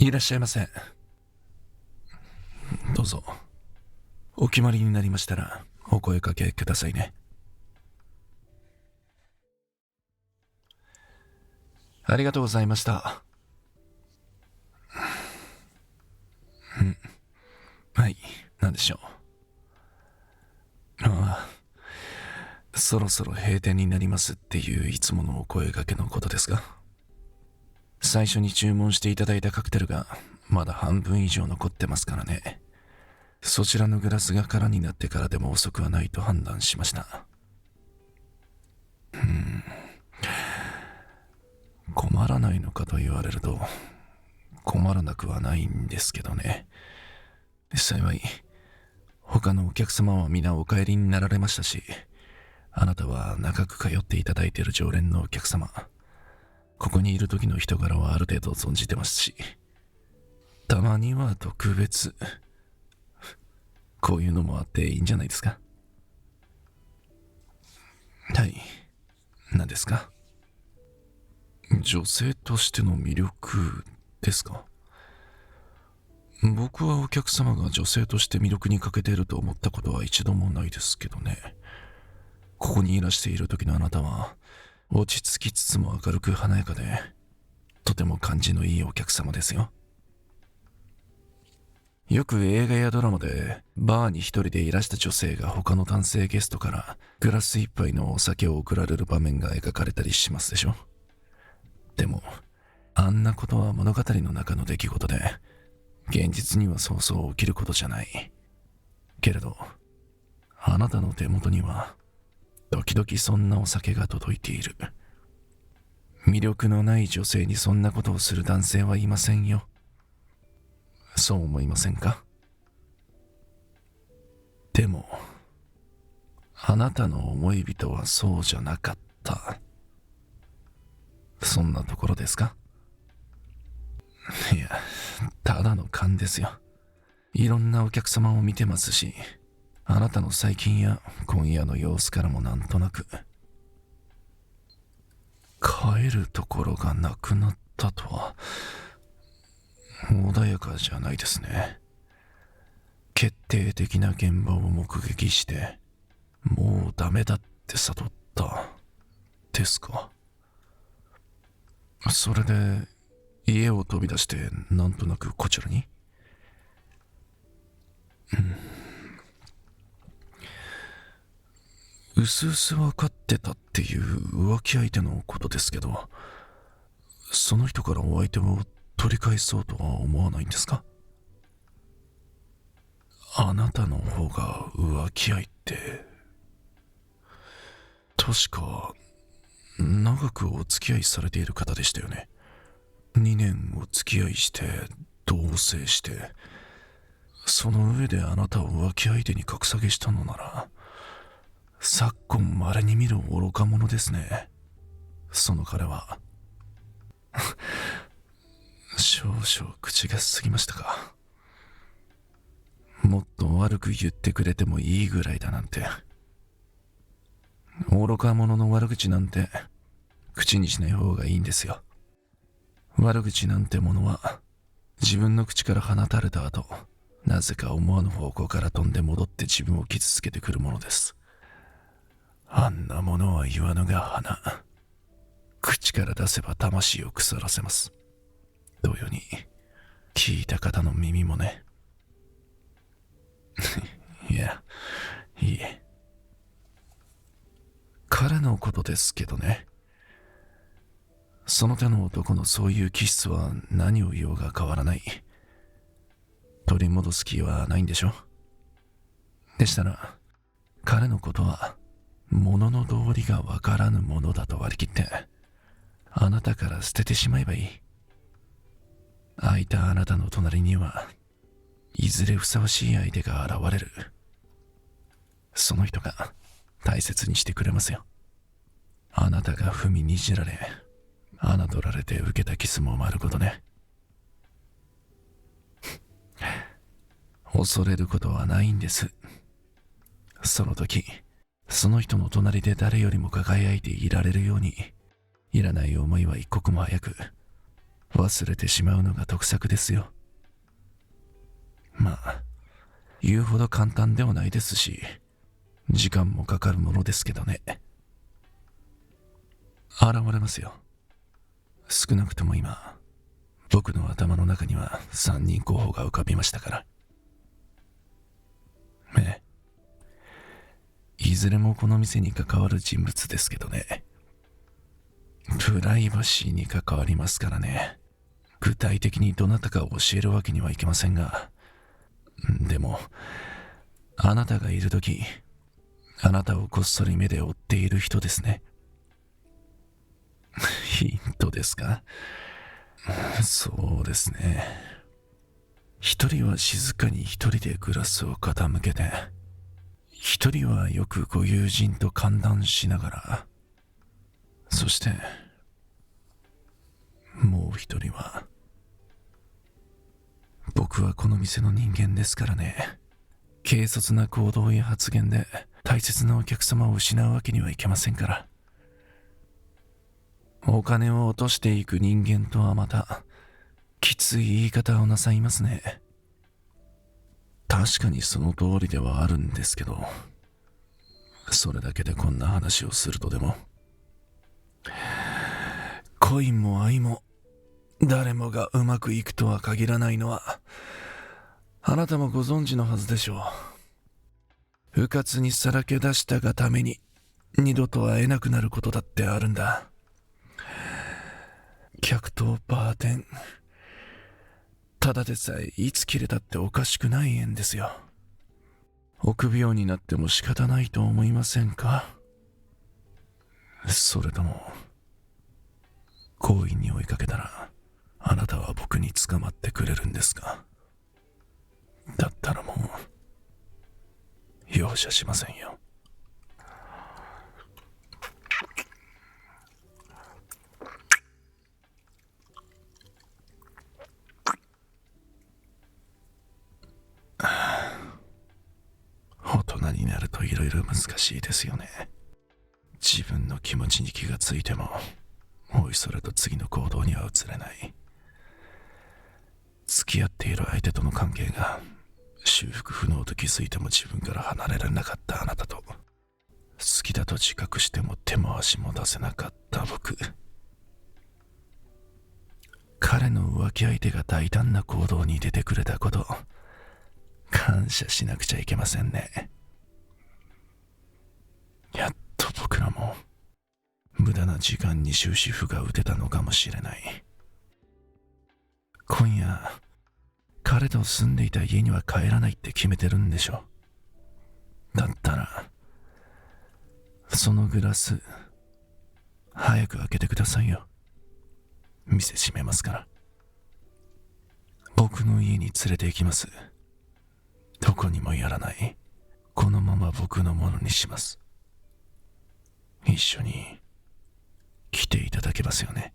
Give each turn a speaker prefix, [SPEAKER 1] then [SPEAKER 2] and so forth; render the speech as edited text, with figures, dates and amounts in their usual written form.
[SPEAKER 1] いらっしゃいませ。どうぞ。お決まりになりましたらお声かけくださいね。ありがとうございました。はい、何でしょう。そろそろ閉店になりますっていういつものお声掛けのことですが、最初に注文していただいたカクテルがまだ半分以上残ってますからね。そちらのグラスが空になってからでも遅くはないと判断しました。困らないのかと言われると困らなくはないんですけどね。幸い他のお客様は皆お帰りになられましたし、あなたは長く通っていただいている常連のお客様、ここにいる時の人柄はある程度存じてますし、たまには特別、こういうのもあっていいんじゃないですか。はい、何ですか。女性としての魅力ですか。僕はお客様が女性として魅力に欠けていると思ったことは一度もないですけどね。ここにいらしている時のあなたは落ち着きつつも明るく華やかで、とても感じのいいお客様ですよ。よく映画やドラマでバーに一人でいらした女性が他の男性ゲストからグラス一杯のお酒を贈られる場面が描かれたりしますでしょ。でもあんなことは物語の中の出来事で、現実にはそうそう起きることじゃない。けれどあなたの手元には時々そんなお酒が届いている。魅力のない女性にそんなことをする男性はいませんよ。そう思いませんか。でもあなたの思い人はそうじゃなかった。そんなところですか。いや、ただの勘ですよ。いろんなお客様を見てますし、あなたの最近や今夜の様子からもなんとなく、帰るところがなくなったとは穏やかじゃないですね。決定的な現場を目撃してもうダメだって悟ったですか。それで家を飛び出してなんとなくこちらに。うすうす分かってたっていう浮気相手のことですけど、その人からお相手を取り返そうとは思わないんですか。あなたの方が浮気相手。確か長くお付き合いされている方でしたよね。2年お付き合いして同棲して、その上であなたを浮気相手に格下げしたのなら、昨今稀に見る愚か者ですね、その彼は。少々口が過ぎましたか。もっと悪く言ってくれてもいいぐらいだなんて。愚か者の悪口なんて口にしない方がいいんですよ。悪口なんてものは自分の口から放たれた後、なぜか思わぬ方向から飛んで戻って自分を傷つけてくるものです。あんなものは言わぬが花。口から出せば魂を腐らせます。同様に聞いた方の耳もね。いや、いいえ。彼のことですけどね。その手の男のそういう気質は何を言おうが変わらない。取り戻す気はないんでしょ。でしたら彼のことは物の道理がわからぬものだと割り切ってあなたから捨ててしまえばいい。空いたあなたの隣にはいずれふさわしい相手が現れる。その人が大切にしてくれますよ。あなたが踏みにじられ侮られて受けたキスも丸ごとね。恐れることはないんです。その時その人の隣で誰よりも輝いていられるように、いらない思いは一刻も早く忘れてしまうのが得策ですよ。まあ、言うほど簡単ではないですし、時間もかかるものですけどね。現れますよ。少なくとも今、僕の頭の中には3人候補が浮かびましたから。ええ。いずれもこの店に関わる人物ですけどね。プライバシーに関わりますからね。具体的にどなたかを教えるわけにはいけませんが、でも、あなたがいるとき、あなたをこっそり目で追っている人ですね。ヒントですか？そうですね。一人は静かに一人でグラスを傾けて、一人はよくご友人と歓談しながら、そして、もう一人は、僕はこの店の人間ですからね。軽率な行動や発言で大切なお客様を失うわけにはいけませんから。お金を落としていく人間とはまた、きつい言い方をなさいますね。確かにその通りではあるんですけど、それだけでこんな話をするとでも。恋も愛も、誰もがうまくいくとは限らないのは、あなたもご存知のはずでしょう。うかつにさらけ出したがために、二度と会えなくなることだってあるんだ。客とバーテン。ただでさえいつ切れたっておかしくない縁ですよ。臆病になっても仕方ないと思いませんか？それとも、好意に追いかけたら、あなたは僕に捕まってくれるんですか？だったらもう、容赦しませんよ。大人になるといろいろ難しいですよね。自分の気持ちに気がついても、おいそれと次の行動には移れない。付き合っている相手との関係が修復不能と気づいても自分から離れられなかったあなたと、好きだと自覚しても手も足も出せなかった僕。彼の浮気相手が大胆な行動に出てくれたこと、感謝しなくちゃいけませんね。やっと僕らも無駄な時間に終止符が打てたのかもしれない。今夜、彼と住んでいた家には帰らないって決めてるんでしょ。だったら、そのグラス、早く開けてくださいよ。店閉めますから。僕の家に連れて行きます。どこにもやらない。このまま僕のものにします。一緒に来ていただけますよね。